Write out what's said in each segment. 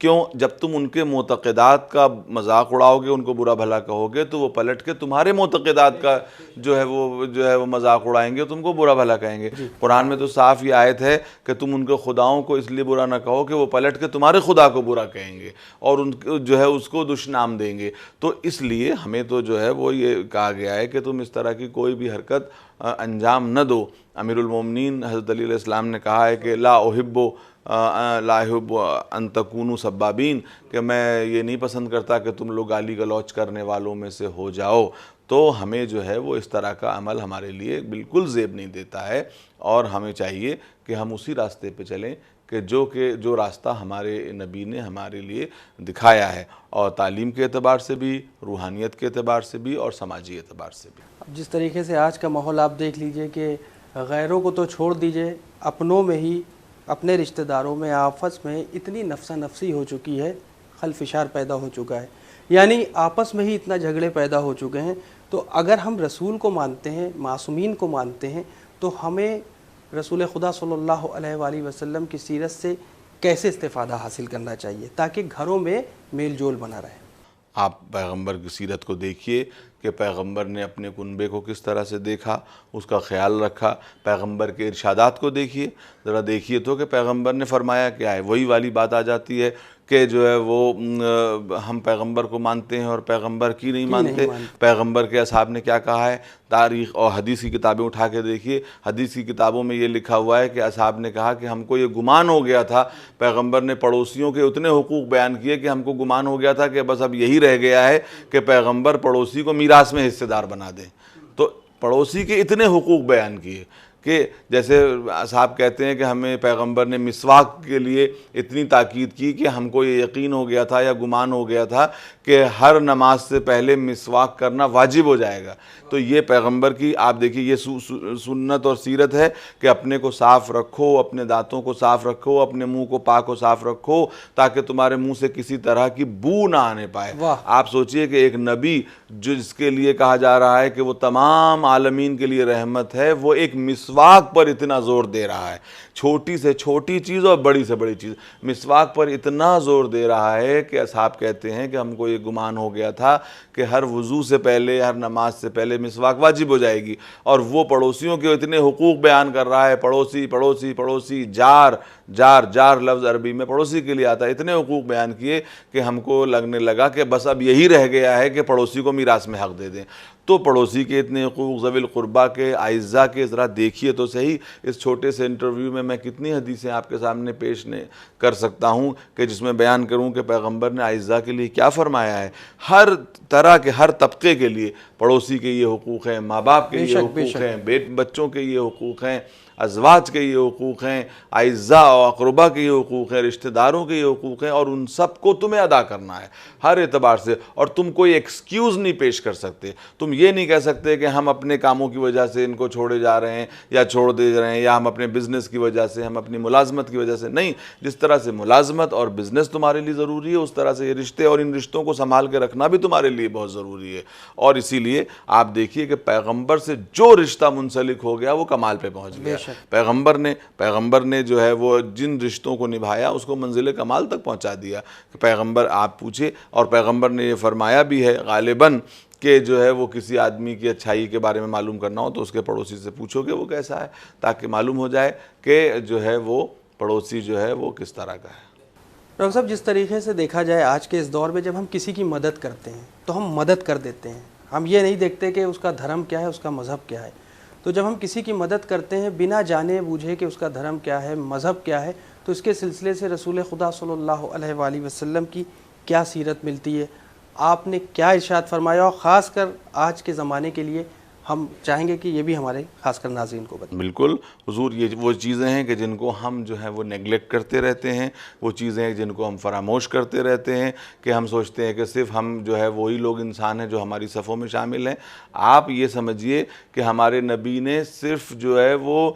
کیوں؟ جب تم ان کے معتقدات کا مذاق اڑاؤ گے، ان کو برا بھلا کہو گے، تو وہ پلٹ کے تمہارے معتقدات کا جو ہے وہ مذاق اڑائیں گے، تم کو برا بھلا کہیں گے۔ قرآن میں تو صاف یہ آیت ہے کہ تم ان کے خداؤں کو اس لیے برا نہ کہو کہ وہ پلٹ کے تمہارے خدا کو برا کہیں گے اور ان جو ہے اس کو دشنام دیں گے۔ تو اس لیے ہمیں تو جو ہے وہ یہ کہا گیا ہے کہ تم اس طرح کی کوئی بھی حرکت انجام نہ دو۔ امیر المومنین حضرت علی علیہ السلام نے کہا ہے کہ لا احب ان تکونوا سبابین، کہ میں یہ نہیں پسند کرتا کہ تم لوگ گالی گلوچ کرنے والوں میں سے ہو جاؤ۔ تو ہمیں جو ہے وہ اس طرح کا عمل ہمارے لیے بالکل زیب نہیں دیتا ہے، اور ہمیں چاہیے کہ ہم اسی راستے پہ چلیں کہ جو راستہ ہمارے نبی نے ہمارے لیے دکھایا ہے، اور تعلیم کے اعتبار سے بھی، روحانیت کے اعتبار سے بھی، اور سماجی اعتبار سے بھی۔ اب جس طریقے سے آج کا ماحول آپ دیکھ لیجئے کہ غیروں کو تو چھوڑ دیجئے، اپنوں میں ہی، اپنے رشتہ داروں میں، آپس میں اتنی نفسا نفسی ہو چکی ہے، خلفشار پیدا ہو چکا ہے، یعنی آپس میں ہی اتنا جھگڑے پیدا ہو چکے ہیں۔ تو اگر ہم رسول کو مانتے ہیں، معصومین کو مانتے ہیں، تو ہمیں رسول خدا صلی اللہ علیہ وآلہ وسلم کی سیرت سے کیسے استفادہ حاصل کرنا چاہیے تاکہ گھروں میں میل جول بنا رہے؟ آپ پیغمبر کی سیرت کو دیکھیے کہ پیغمبر نے اپنے کنبے کو کس طرح سے دیکھا، اس کا خیال رکھا۔ پیغمبر کے ارشادات کو دیکھیے، ذرا دیکھیے تو کہ پیغمبر نے فرمایا کیا ہے۔ وہی والی بات آ جاتی ہے کہ جو ہے وہ ہم پیغمبر کو مانتے ہیں اور پیغمبر کی نہیں مانتے۔ پیغمبر کے اصحاب نے کیا کہا ہے؟ تاریخ اور حدیث کی کتابیں اٹھا کے دیکھیے، حدیث کی کتابوں میں یہ لکھا ہوا ہے کہ اصحاب نے کہا کہ ہم کو یہ گمان ہو گیا تھا، پیغمبر نے پڑوسیوں کے اتنے حقوق بیان کیے کہ ہم کو گمان ہو گیا تھا کہ بس اب یہی رہ گیا ہے کہ پیغمبر پڑوسی کو میراث میں حصے دار بنا دیں۔ تو پڑوسی کے اتنے حقوق بیان کیے کہ جیسے صاحب کہتے ہیں کہ ہمیں پیغمبر نے مسواک کے لیے اتنی تاکید کی کہ ہم کو یہ یقین ہو گیا تھا یا گمان ہو گیا تھا کہ ہر نماز سے پہلے مسواک کرنا واجب ہو جائے گا۔ تو یہ پیغمبر کی آپ دیکھیے یہ سنت اور سیرت ہے کہ اپنے کو صاف رکھو، اپنے دانتوں کو صاف رکھو، اپنے منہ کو پاک و صاف رکھو تاکہ تمہارے منہ سے کسی طرح کی بو نہ آنے پائے۔ آپ سوچئے کہ ایک نبی جس کے لیے کہا جا رہا ہے کہ وہ تمام عالمین کے لیے رحمت ہے، وہ ایک مسواک پر اتنا زور دے رہا ہے، چھوٹی سے چھوٹی چیز اور بڑی سے بڑی چیز، مسواک پر اتنا زور دے رہا ہے کہ اصحاب کہتے ہیں کہ ہم کو یہ گمان ہو گیا تھا کہ ہر وضو سے پہلے، ہر نماز سے پہلے مسواک واجب ہو جائے گی۔ اور وہ پڑوسیوں کے اتنے حقوق بیان کر رہا ہے، پڑوسی پڑوسی پڑوسی، جار جار جار لفظ عربی میں پڑوسی کے لیے آتا ہے، اتنے حقوق بیان کیے کہ ہم کو لگنے لگا کہ بس اب یہی رہ گیا ہے کہ پڑوسی کو میراث میں حق دے دیں۔ تو پڑوسی کے اتنے حقوق، ذوی القربہ کے، اعزاء کے، ذرا دیکھیے تو صحیح۔ اس چھوٹے سے انٹرویو میں کتنی حدیثیں آپ کے سامنے پیش کر سکتا ہوں کہ جس میں بیان کروں کہ پیغمبر نے اعزاء کے لیے کیا فرمایا ہے۔ ہر طرح کے، ہر طبقے کے لیے پڑوسی کے یہ حقوق ہیں، ماں باپ کے یہ حقوق ہیں، بچوں کے یہ حقوق ہیں، ازواج کے یہ حقوق ہیں، اعزاء و اقربا کے یہ حقوق ہیں، رشتہ داروں کے یہ حقوق ہیں، اور ان سب کو تمہیں ادا کرنا ہے ہر اعتبار سے۔ اور تم کوئی ایکسکیوز نہیں پیش کر سکتے، تم یہ نہیں کہہ سکتے کہ ہم اپنے کاموں کی وجہ سے ان کو چھوڑے جا رہے ہیں یا چھوڑ دے رہے ہیں، یا ہم اپنے بزنس کی وجہ سے، ہم اپنی ملازمت کی وجہ سے نہیں۔ جس طرح سے ملازمت اور بزنس تمہارے لیے ضروری ہے، اس طرح سے یہ رشتے اور ان رشتوں کو سنبھال کے رکھنا بھی تمہارے لیے بہت ضروری ہے۔ اور اسی لیے آپ دیکھیے کہ پیغمبر سے جو رشتہ منسلک ہو گیا وہ کمال پہ پہنچ گیا۔ پیغمبر نے جو ہے وہ جن رشتوں کو نبھایا اس کو منزل کمال تک پہنچا دیا۔ پیغمبر آپ پوچھے، اور پیغمبر نے یہ فرمایا بھی ہے غالباً کہ جو ہے وہ کسی آدمی کی اچھائی کے بارے میں معلوم کرنا ہو تو اس کے پڑوسی سے پوچھو کہ وہ کیسا ہے، تاکہ معلوم ہو جائے کہ جو ہے وہ پڑوسی جو ہے وہ کس طرح کا ہے۔ ڈاکٹر صاحب، جس طریقے سے دیکھا جائے آج کے اس دور میں جب ہم کسی کی مدد کرتے ہیں تو ہم مدد کر دیتے ہیں، ہم یہ نہیں دیکھتے کہ اس کا دھرم کیا ہے، اس کا مذہب کیا ہے۔ تو جب ہم کسی کی مدد کرتے ہیں بنا جانے بوجھے کہ اس کا دھرم کیا ہے، مذہب کیا ہے، تو اس کے سلسلے سے رسول خدا صلی اللہ علیہ وآلہ وسلم کی کیا سیرت ملتی ہے، آپ نے کیا ارشاد فرمایا، اور خاص کر آج کے زمانے کے لیے ہم چاہیں گے کہ یہ بھی ہمارے خاص کر ناظرین کو بتائیں۔ بالکل حضور، یہ وہ چیزیں ہیں کہ جن کو ہم جو ہے وہ نیگلیکٹ کرتے رہتے ہیں، وہ چیزیں ہیں جن کو ہم فراموش کرتے رہتے ہیں، کہ ہم سوچتے ہیں کہ صرف ہم جو ہے وہی لوگ انسان ہیں جو ہماری صفوں میں شامل ہیں۔ آپ یہ سمجھیے کہ ہمارے نبی نے صرف جو ہے وہ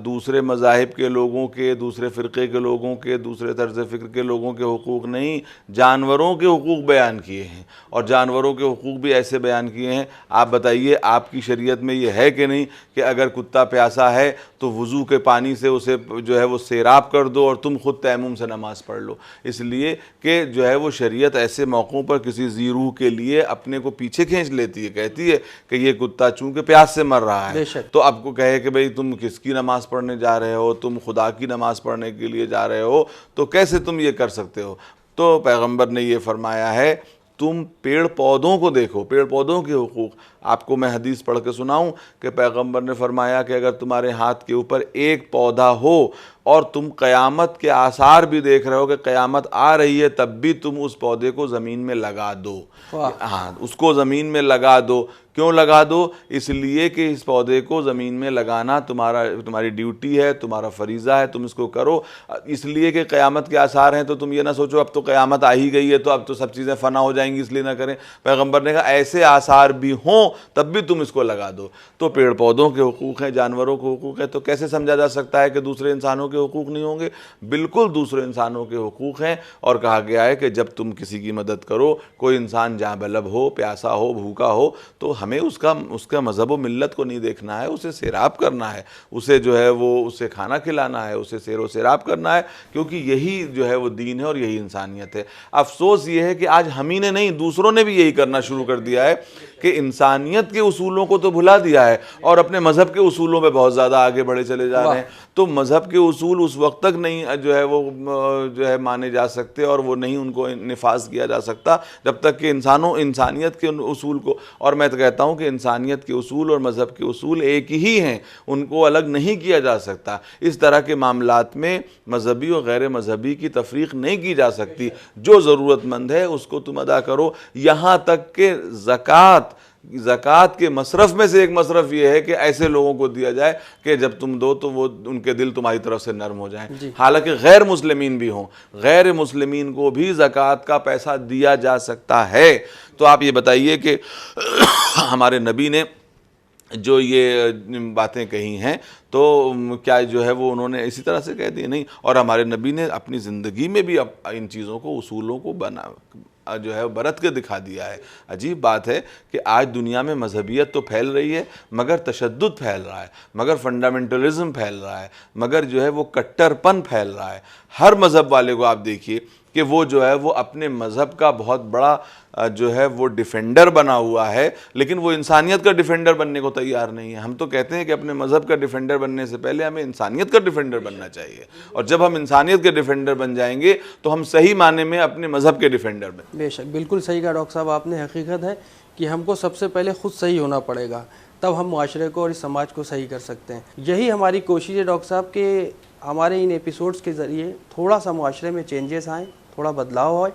دوسرے مذاہب کے لوگوں کے، دوسرے فرقے کے لوگوں کے، دوسرے طرز فکر کے لوگوں کے حقوق نہیں، جانوروں کے حقوق بیان کیے ہیں، اور جانوروں کے حقوق بھی ایسے بیان کیے ہیں۔ آپ بتائیے، آپ کی کی شریعت میں یہ ہے کہ نہیں کہ اگر کتا پیاسا ہے تو وضو کے پانی سے اسے جو ہے وہ سیراب کر دو اور تم خود تیمم سے نماز پڑھ لو، اس لیے کہ جو ہے وہ شریعت ایسے موقعوں پر کسی ذی روح کے لیے اپنے کو پیچھے کھینچ لیتی ہے، کہتی ہے کہ یہ کتا چونکہ پیاس سے مر رہا ہے تو اب کو کہے کہ بھئی تم کس کی نماز پڑھنے جا رہے ہو، تم خدا کی نماز پڑھنے کے لیے جا رہے ہو، تو کیسے تم یہ کر سکتے ہو؟ تو پیغمبر نے یہ فرمایا ہے تم پیڑ پودوں کو دیکھو، پیڑ پودوں کے حقوق۔ آپ کو میں حدیث پڑھ کے سناؤں کہ پیغمبر نے فرمایا کہ اگر تمہارے ہاتھ کے اوپر ایک پودا ہو اور تم قیامت کے آثار بھی دیکھ رہے ہو کہ قیامت آ رہی ہے تب بھی تم اس پودے کو زمین میں لگا دو، ہاں اس کو زمین میں لگا دو۔ کیوں لگا دو؟ اس لیے کہ اس پودے کو زمین میں لگانا تمہاری ڈیوٹی ہے، تمہارا فریضہ ہے، تم اس کو کرو، اس لیے کہ قیامت کے آثار ہیں۔ تو تم یہ نہ سوچو اب تو قیامت آ ہی گئی ہے تو اب تو سب چیزیں فنا ہو جائیں گی اس لیے نہ کریں۔ پیغمبر نے کہا ایسے آثار بھی ہوں تب بھی تم اس کو لگا دو۔ تو پیڑ پودوں کے حقوق ہیں، جانوروں کے حقوق ہیں، تو کیسے سمجھا جا سکتا ہے کہ دوسرے انسانوں کے حقوق نہیں ہوں گے؟ بالکل دوسرے انسانوں کے حقوق ہیں، اور کہا گیا ہے کہ جب تم کسی کی مدد کرو، کوئی انسان جاں بلب ہو، پیاسا ہو، بھوکا ہو، تو ہمیں اس کا مذہب و ملت کو نہیں دیکھنا ہے، اسے سیراب کرنا ہے، اسے جو ہے وہ اسے کھانا کھلانا ہے، اسے سیر و سیراب کرنا ہے، کیونکہ یہی جو ہے وہ دین ہے اور یہی انسانیت ہے۔ افسوس یہ ہے کہ آج ہم ہی نے نہیں، دوسروں نے بھی یہی کرنا شروع کر دیا ہے کہ انسانیت کے اصولوں کو تو بھلا دیا ہے اور اپنے مذہب کے اصولوں پہ بہت زیادہ آگے بڑھے چلے جا رہے ہیں۔ تو مذہب کے اصول اس وقت تک نہیں جو ہے وہ جو ہے مانے جا سکتے اور وہ نہیں ان کو نفاذ کیا جا سکتا جب تک کہ انسانیت کے اصول کو، اور میں تو کہتا ہوں کہ انسانیت کے اصول اور مذہب کے اصول ایک ہی ہیں، ان کو الگ نہیں کیا جا سکتا۔ اس طرح کے معاملات میں مذہبی اور غیر مذہبی کی تفریق نہیں کی جا سکتی۔ جو ضرورت مند ہے اس کو تم ادا کرو، یہاں تک کہ زکوٰۃ کے مصرف میں سے ایک مصرف یہ ہے کہ ایسے لوگوں کو دیا جائے کہ جب تم دو تو وہ ان کے دل تمہاری طرف سے نرم ہو جائیں، حالانکہ غیر مسلمین بھی ہوں، غیر مسلمین کو بھی زکوٰۃ کا پیسہ دیا جا سکتا ہے۔ تو آپ یہ بتائیے کہ ہمارے نبی نے جو یہ باتیں کہی ہیں تو کیا جو ہے وہ انہوں نے اسی طرح سے کہہ دی؟ نہیں، اور ہمارے نبی نے اپنی زندگی میں بھی ان چیزوں کو، اصولوں کو جو ہے برت کے دکھا دیا ہے۔ عجیب بات ہے کہ آج دنیا میں مذہبیت تو پھیل رہی ہے مگر تشدد پھیل رہا ہے، مگر فنڈامنٹلزم پھیل رہا ہے، مگر جو ہے وہ کٹر پن پھیل رہا ہے۔ ہر مذہب والے کو آپ دیکھیے کہ وہ جو ہے وہ اپنے مذہب کا بہت بڑا جو ہے وہ ڈیفینڈر بنا ہوا ہے، لیکن وہ انسانیت کا ڈیفینڈر بننے کو تیار نہیں ہے۔ ہم تو کہتے ہیں کہ اپنے مذہب کا ڈیفینڈر بننے سے پہلے ہمیں انسانیت کا ڈیفینڈر بننا چاہیے، اور جب ہم انسانیت کے ڈیفینڈر بن جائیں گے تو ہم صحیح معنی میں اپنے مذہب کے ڈیفینڈر بن۔ بے شک، بالکل صحیح کہا ڈاکٹر صاحب آپ نے۔ حقیقت ہے کہ ہم کو سب سے پہلے خود صحیح ہونا پڑے گا، تب ہم معاشرے کو اور اس سماج کو صحیح کر سکتے ہیں۔ یہی ہماری کوشش ہے ڈاکٹر صاحب کہ ہمارے ان ایپیسوڈز کے ذریعے تھوڑا سا معاشرے میں چینجز آئیں، تھوڑا بدلاؤ آئے،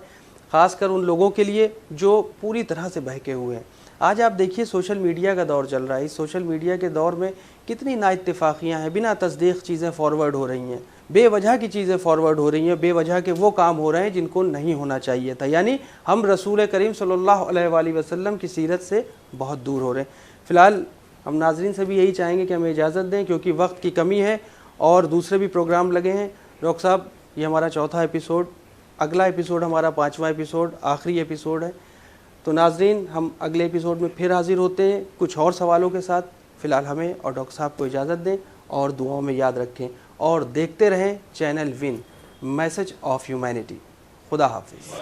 خاص کر ان لوگوں کے لیے جو پوری طرح سے بہکے ہوئے ہیں۔ آج آپ دیکھیے سوشل میڈیا کا دور چل رہا ہے، اس سوشل میڈیا کے دور میں کتنی نا اتفاقیاں ہیں، بنا تصدیق چیزیں فارورڈ ہو رہی ہیں، بے وجہ کی چیزیں فارورڈ ہو رہی ہیں، بے وجہ کے وہ کام ہو رہے ہیں جن کو نہیں ہونا چاہیے تھا، یعنی ہم رسول کریم صلی اللہ علیہ وآلہ وسلم کی سیرت سے بہت دور ہو رہے ہیں۔ فی الحال ہم ناظرین سے بھی یہی چاہیں گے کہ ہمیں اجازت دیں کیونکہ وقت کی کمی ہے اور دوسرے بھی پروگرام لگے ہیں۔ ڈاکٹر صاحب یہ ہمارا چوتھا ایپیسوڈ، اگلا ایپیسوڈ ہمارا 5واں ایپیسوڈ، آخری ایپیسوڈ ہے۔ تو ناظرین ہم اگلے ایپیسوڈ میں پھر حاضر ہوتے ہیں کچھ اور سوالوں کے ساتھ۔ فی الحال ہمیں اور ڈاکٹر صاحب کو اجازت دیں اور دعاؤں میں یاد رکھیں اور دیکھتے رہیں channel one, message of humanity. خدا حافظ۔